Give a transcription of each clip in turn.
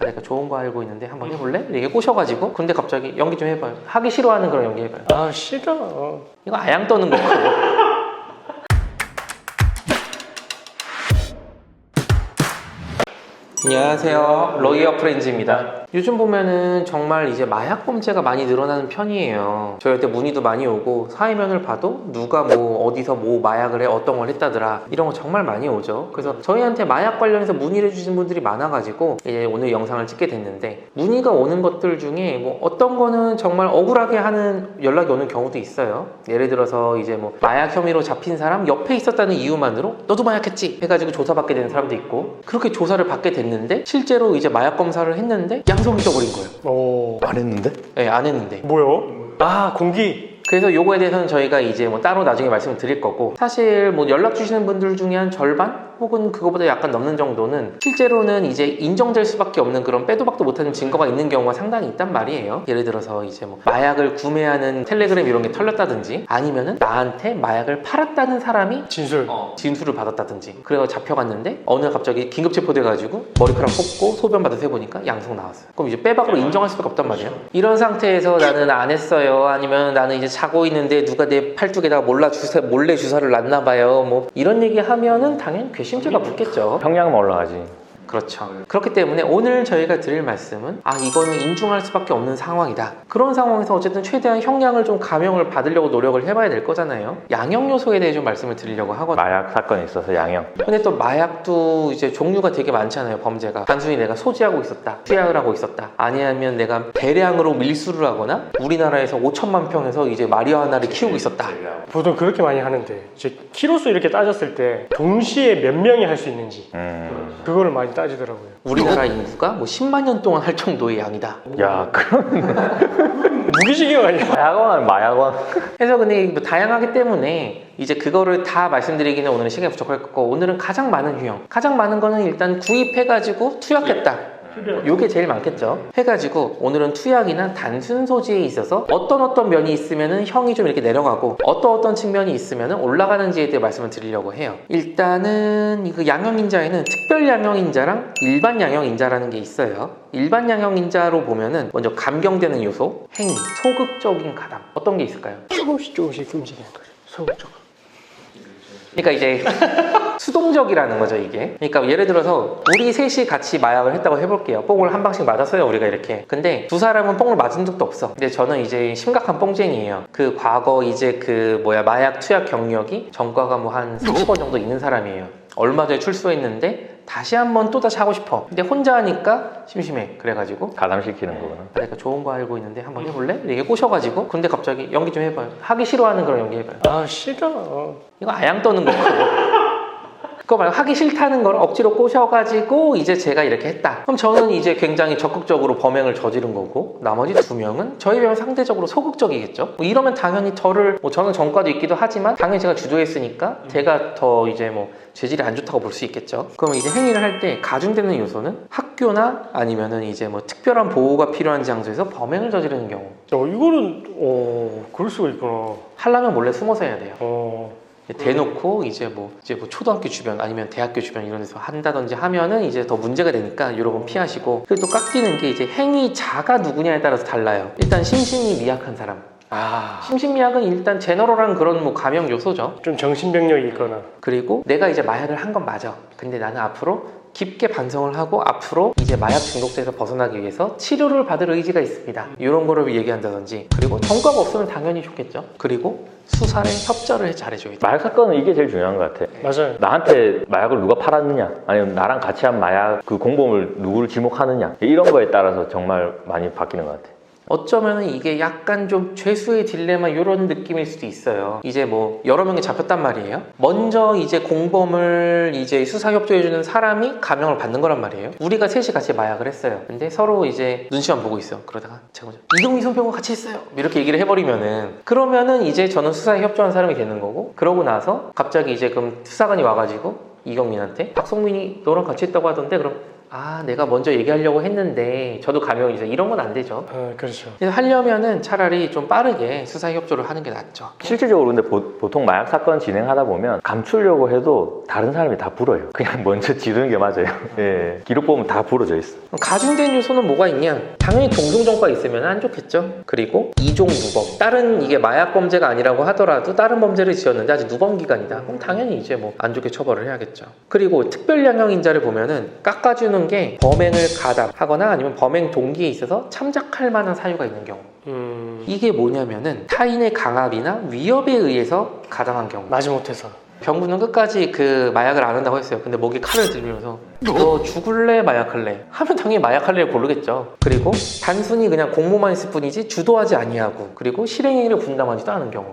내가 좋은 거 알고 있는데 한번 해볼래? 이게 꼬셔가지고 근데 갑자기 연기 좀 해봐요. 하기 싫어하는 그런 연기 해봐요. 아 싫어. 이거 아양 떠는 거고. 안녕하세요, 로이어 프렌즈입니다. 요즘 보면은 정말 이제 마약 범죄가 많이 늘어나는 편이에요. 저희한테 문의도 많이 오고 사회면을 봐도 누가 뭐 어디서 뭐 마약을 해 어떤 걸 했다더라 이런 거 정말 많이 오죠. 그래서 저희한테 마약 관련해서 문의를 해주신 분들이 많아가지고 이제 오늘 영상을 찍게 됐는데, 문의가 오는 것들 중에 뭐 어떤 거는 정말 억울하게 하는 연락이 오는 경우도 있어요. 예를 들어서 이제 뭐 마약 혐의로 잡힌 사람 옆에 있었다는 이유만으로 너도 마약했지 해가지고 조사받게 되는 사람도 있고, 그렇게 조사를 받게 됐는데 실제로 이제 마약 검사를 했는데 양성이 떠버린 거예요. 안 했는데? 네, 안 했는데. 뭐요? 아 공기. 그래서 요거에 대해서는 저희가 이제 뭐 따로 나중에 말씀을 드릴 거고, 사실 뭐 연락 주시는 분들 중에 한 절반 혹은 그거보다 약간 넘는 정도는 실제로는 이제 인정될 수밖에 없는 그런 빼도 박도 못하는 증거가 있는 경우가 상당히 있단 말이에요. 예를 들어서 이제 뭐 마약을 구매하는 텔레그램 이런 게 털렸다든지, 아니면은 나한테 마약을 팔았다는 사람이 진술을 받았다든지, 그래서 잡혀갔는데 어느 날 갑자기 긴급 체포돼가지고 머리카락 뽑고 소변 받아서 해보니까 양성 나왔어요. 그럼 이제 빼박으로 인정할 수밖에 없단 말이에요. 이런 상태에서 나는 안 했어요, 아니면 나는 이제 자고 있는데 누가 내 팔뚝에다가 몰래 주사를 놨나 봐요, 뭐 이런 얘기 하면은 당연히 괘씸죄가 붙겠죠. 형량은 올라가지. 그렇죠. 그렇기 때문에 오늘 저희가 드릴 말씀은 이거는 인중할 수밖에 없는 상황이다. 그런 상황에서 어쨌든 최대한 형량을 좀 감형을 받으려고 노력을 해봐야 될 거잖아요. 양형 요소에 대해 좀 말씀을 드리려고 하거든요. 마약 사건이 있어서 양형. 근데 또 마약도 이제 종류가 되게 많잖아요. 범죄가 단순히 내가 소지하고 있었다, 투약을 하고 있었다, 아니면 내가 대량으로 밀수를 하거나 우리나라에서 5천만 평에서 이제 마리화나를 키우고 있었다. 보통 그렇게 많이 하는데, 이제 키로수 이렇게 따졌을 때 동시에 몇 명이 할 수 있는지 그거를 많이 따지더라고요. 우리나라 인구가 뭐 10만 년 동안 할 정도의 양이다. 야, 그럼 무기징역 아니야? 마약원, 마약원. 그래서 근데 뭐 다양하기 때문에 이제 그거를 다 말씀드리기는 오늘은 시간이 부족할 거고, 오늘은 가장 많은 유형, 가장 많은 거는 일단 구입해가지고 투약했다. 요게 제일 많겠죠. 해가지고 오늘은 투약이나 단순 소지에 있어서 어떤 면이 있으면은 형이 좀 이렇게 내려가고 어떤 측면이 있으면은 올라가는지에 대해 말씀을 드리려고 해요. 일단은 이 양형인자에는 특별 양형인자랑 일반 양형인자라는 게 있어요. 일반 양형인자로 보면은 먼저 감경되는 요소, 행위, 소극적인 가담, 어떤 게 있을까요? 조금씩 움직이는 거죠. 소극적으로. 그러니까 이제 수동적이라는 거죠, 이게. 그러니까 예를 들어서 우리 셋이 같이 마약을 했다고 해볼게요. 뽕을 한 방씩 맞았어요, 우리가 이렇게. 근데 두 사람은 뽕을 맞은 적도 없어. 근데 저는 이제 심각한 뽕쟁이에요. 그 과거 이제 마약 투약 경력이 전과가 뭐 한 30번 정도 있는 사람이에요. 얼마 전에 출소했는데 다시 한번 또다시 하고 싶어. 근데 혼자 하니까 심심해. 그래가지고 가담시키는 거구나. 내가 좋은 거 알고 있는데 한번 해볼래? 이게 꼬셔가지고 근데 갑자기 연기 좀 해봐요. 하기 싫어하는 그런 연기 해봐요. 아 싫어. 이거 아양 떠는 거고. 그거 말고 하기 싫다는 걸 억지로 꼬셔가지고 이제 제가 이렇게 했다. 그럼 저는 이제 굉장히 적극적으로 범행을 저지른 거고, 나머지 두 명은 저에 비하면 상대적으로 소극적이겠죠. 뭐 이러면 당연히 저는 전과도 있기도 하지만 당연히 제가 주도했으니까 제가 더 이제 뭐 죄질이 안 좋다고 볼 수 있겠죠. 그러면 이제 행위를 할 때 가중되는 요소는 학교나 아니면은 이제 뭐 특별한 보호가 필요한 장소에서 범행을 저지르는 경우. 이거는 그럴 수가 있구나. 하려면 몰래 숨어서 해야 돼요. 대놓고 이제 뭐 초등학교 주변 아니면 대학교 주변 이런 데서 한다든지 하면은 이제 더 문제가 되니까 이런 건 피하시고. 그리고 또 깎이는 게 이제 행위자가 누구냐에 따라서 달라요. 일단 심신이 미약한 사람. 심신미약은 일단 제너럴한 그런 뭐 감형 요소죠. 좀 정신병력이 있거나. 그리고 내가 이제 마약을 한 건 맞아. 근데 나는 앞으로 깊게 반성을 하고 앞으로 이제 마약 중독자에서 벗어나기 위해서 치료를 받을 의지가 있습니다. 이런 거를 얘기한다든지. 그리고 전과가 없으면 당연히 좋겠죠. 그리고 수사에 협조를 잘해줘야 돼. 마약 사건은 이게 제일 중요한 것 같아. 맞아요. 나한테 마약을 누가 팔았느냐, 아니면 나랑 같이 한 마약 그 공범을 누구를 지목하느냐, 이런 거에 따라서 정말 많이 바뀌는 것 같아. 어쩌면 이게 약간 좀 죄수의 딜레마 이런 느낌일 수도 있어요. 이제 뭐 여러 명이 잡혔단 말이에요. 먼저 이제 공범을 이제 수사 협조해주는 사람이 감형을 받는 거란 말이에요. 우리가 셋이 같이 마약을 했어요. 근데 서로 이제 눈치만 보고 있어. 그러다가 제가 먼저 이동희 선배하고 같이 했어요, 이렇게 얘기를 해버리면은, 그러면은 이제 저는 수사에 협조한 사람이 되는 거고, 그러고 나서 갑자기 이제 그럼 수사관이 와가지고 이경민한테 박성민이 너랑 같이 했다고 하던데 그럼 내가 먼저 얘기하려고 했는데 저도 감염이 있어요. 이런 건 안 되죠. 그렇죠. 그래서 하려면은 차라리 좀 빠르게 수사 협조를 하는 게 낫죠. 실질적으로 근데 보통 마약 사건 진행하다 보면 감추려고 해도 다른 사람이 다 불어요. 그냥 먼저 지르는 게 맞아요. 예. 기록 보면 다 부러져 있어. 가중된 요소는 뭐가 있냐? 당연히 동종전과 있으면 안 좋겠죠. 그리고 이종 누범. 다른 이게 마약 범죄가 아니라고 하더라도 다른 범죄를 지었는데 아직 누범 기간이다. 그럼 당연히 이제 뭐 안 좋게 처벌을 해야겠죠. 그리고 특별량형인자를 보면은 깎아주는 게 범행을 가담하거나 아니면 범행 동기에 있어서 참작할 만한 사유가 있는 경우. 이게 뭐냐면은 타인의 강압이나 위협에 의해서 가담한 경우. 마지못해서. 병구는 끝까지 그 마약을 안 한다고 했어요. 근데 목에 칼을 들면서 너 죽을래 마약할래? 하면 당연히 마약할래를 고르겠죠. 그리고 단순히 그냥 공모만 있을 뿐이지 주도하지 아니하고, 그리고 실행행위를 분담하지도 않은 경우.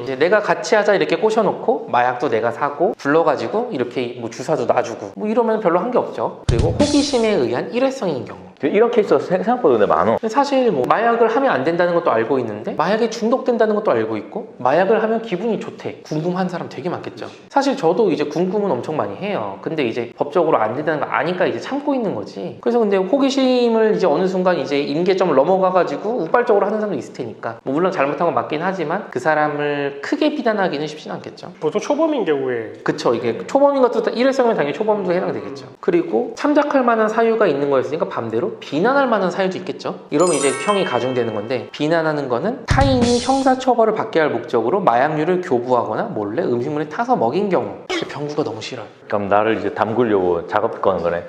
이제 내가 같이 하자 이렇게 꼬셔놓고 마약도 내가 사고 불러가지고 이렇게 뭐 주사도 놔주고 뭐 이러면 별로 한 게 없죠. 그리고 호기심에 의한 일회성인 경우. 이런 케이스가 생각보다 근데 많어. 사실 뭐 마약을 하면 안 된다는 것도 알고 있는데 마약에 중독된다는 것도 알고 있고 마약을 하면 기분이 좋대 궁금한 사람 되게 많겠죠. 사실 저도 이제 궁금은 엄청 많이 해요. 근데 이제 법적으로 안 된다는 거 아니까 이제 참고 있는 거지. 그래서 근데 호기심을 이제 어느 순간 이제 임계점을 넘어가가지고 우발적으로 하는 사람도 있을 테니까 뭐 물론 잘못한 건 맞긴 하지만 그 사람을 크게 비난하기는 쉽지는 않겠죠. 보통 초범인 경우에. 그쵸. 이게 초범인 것도 일회성이면 당연히 초범도 해당되겠죠. 그리고 참작할 만한 사유가 있는 거였으니까 반대로 비난할 만한 사유도 있겠죠. 이러면 이제 형이 가중되는 건데, 비난하는 거는 타인이 형사처벌을 받게 할 목적으로 마약류를 교부하거나 몰래 음식물에 타서 먹인 경우. 병구가 너무 싫어요. 그럼 나를 이제 담그려고 작업 거는 거네.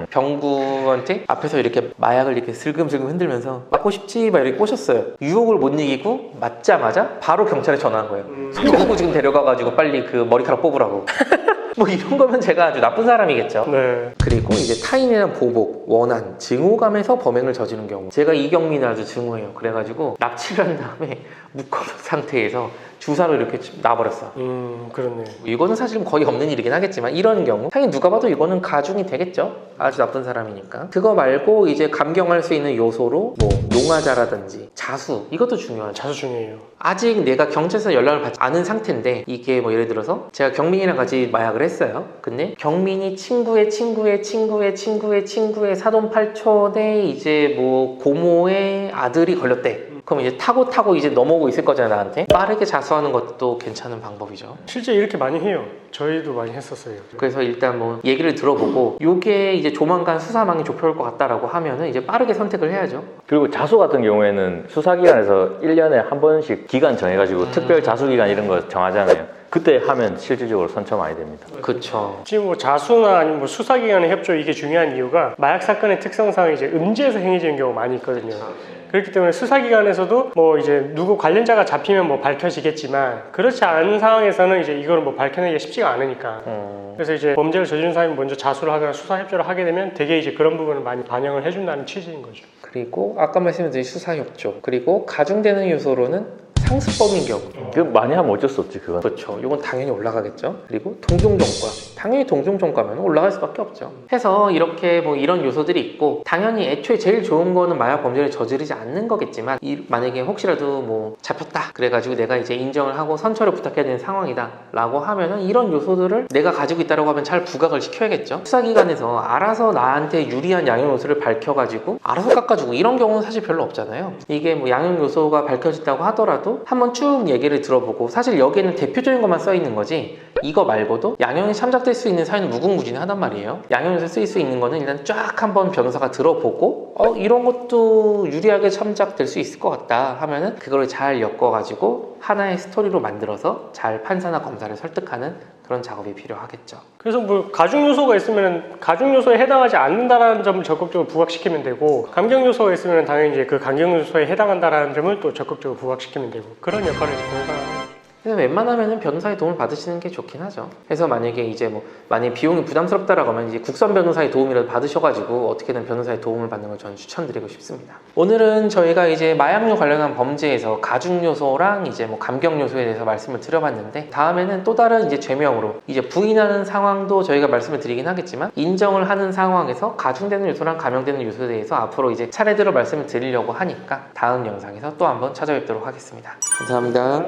병구한테 앞에서 이렇게 마약을 이렇게 슬금슬금 흔들면서 맞고 싶지? 막 이렇게 꼬셨어요. 유혹을 못 이기고 맞자마자 바로 경찰에 전화한 거예요. 손잡고 지금 데려가가지고 빨리 그 머리카락 뽑으라고. 뭐 이런 거면 제가 아주 나쁜 사람이겠죠. 네. 그리고 이제 타인에 대한 보복, 원한, 증오감에서 범행을 저지른 경우. 제가 이경민을 아주 증오해요. 그래가지고 납치를 한 다음에 묶어놓은 상태에서 주사로 이렇게 놔버렸어. 그렇네. 이거는 사실 거의 없는 일이긴 하겠지만 이런 경우 당연히 누가 봐도 이거는 가중이 되겠죠. 아주 나쁜 사람이니까. 그거 말고 이제 감경할 수 있는 요소로 뭐 농화자라든지 자수, 이것도 중요하죠. 자수 중요해요. 아직 내가 경찰에서 연락을 받지 않은 상태인데 이게 뭐 예를 들어서 제가 경민이랑 같이 마약을 했어요. 근데 경민이 친구의 사돈팔촌에 이제 뭐 고모의 아들이 걸렸대. 그럼 이제 타고 이제 넘어오고 있을 거잖아, 나한테. 빠르게 자수하는 것도 괜찮은 방법이죠. 실제 이렇게 많이 해요. 저희도 많이 했었어요. 그래서 일단 뭐 얘기를 들어보고 요게 이제 조만간 수사망이 좁혀올 것 같다라고 하면은 이제 빠르게 선택을 해야죠. 그리고 자수 같은 경우에는 수사기관에서 1년에 한 번씩 기간 정해가지고 특별 자수기간 이런 거 정하잖아요. 그때 하면 실질적으로 선처 많이 됩니다. 그쵸. 지금 뭐 자수나 아니면 뭐 수사기관의 협조, 이게 중요한 이유가 마약 사건의 특성상 이제 음지에서 행해지는 경우가 많이 있거든요. 그렇기 때문에 수사기관에서도 뭐 이제 누구 관련자가 잡히면 뭐 밝혀지겠지만 그렇지 않은 상황에서는 이제 이거를 뭐 밝혀내기가 쉽지가 않으니까. 그래서 이제 범죄를 저지른 사람이 먼저 자수를 하거나 수사 협조를 하게 되면 되게 이제 그런 부분을 많이 반영을 해준다는 취지인 거죠. 그리고 아까 말씀드린 수사협조, 그리고 가중되는 요소로는 상습범인 경우. 그 많이 하면 어쩔 수 없지, 그건. 그렇죠. 이건 당연히 올라가겠죠. 그리고 동종전과. 당연히 동종전과면 올라갈 수밖에 없죠. 해서 이렇게 뭐 이런 요소들이 있고, 당연히 애초에 제일 좋은 거는 마약 범죄를 저지르지 않는 거겠지만, 만약에 혹시라도 뭐 잡혔다 그래가지고 내가 이제 인정을 하고 선처를 부탁해야 되는 상황이다 라고 하면은 이런 요소들을 내가 가지고 있다고 하면 잘 부각을 시켜야겠죠. 수사기관에서 알아서 나한테 유리한 양형 요소를 밝혀가지고 알아서 깎아주고 이런 경우는 사실 별로 없잖아요. 이게 뭐 양형 요소가 밝혀졌다고 하더라도 한번 쭉 얘기를 들어보고, 사실 여기에는 대표적인 것만 써 있는 거지 이거 말고도 양형이 참작될 수 있는 사유는 무궁무진하단 말이에요. 양형에서 쓰일 수 있는 거는 일단 쫙 한번 변호사가 들어보고 이런 것도 유리하게 참작될 수 있을 것 같다 하면은 그거를 잘 엮어가지고 하나의 스토리로 만들어서 잘 판사나 검사를 설득하는 그런 작업이 필요하겠죠. 그래서 뭐 가중 요소가 있으면 가중 요소에 해당하지 않는다라는 점을 적극적으로 부각시키면 되고, 감경 요소가 있으면 당연히 이제 그 감경 요소에 해당한다라는 점을 또 적극적으로 부각시키면 되고, 그런 역할을 이제 변호사가 하는 거죠. 그래서 웬만하면 변호사의 도움을 받으시는 게 좋긴 하죠. 그래서 만약에 이제 뭐 만약 비용이 부담스럽다라고 하면 이제 국선 변호사의 도움이라도 받으셔가지고 어떻게든 변호사의 도움을 받는 걸 저는 추천드리고 싶습니다. 오늘은 저희가 이제 마약류 관련한 범죄에서 가중 요소랑 이제 뭐 감경 요소에 대해서 말씀을 드려봤는데, 다음에는 또 다른 이제 죄명으로 이제 부인하는 상황도 저희가 말씀을 드리긴 하겠지만 인정을 하는 상황에서 가중되는 요소랑 감형되는 요소에 대해서 앞으로 이제 차례대로 말씀을 드리려고 하니까 다음 영상에서 또 한번 찾아뵙도록 하겠습니다. 감사합니다.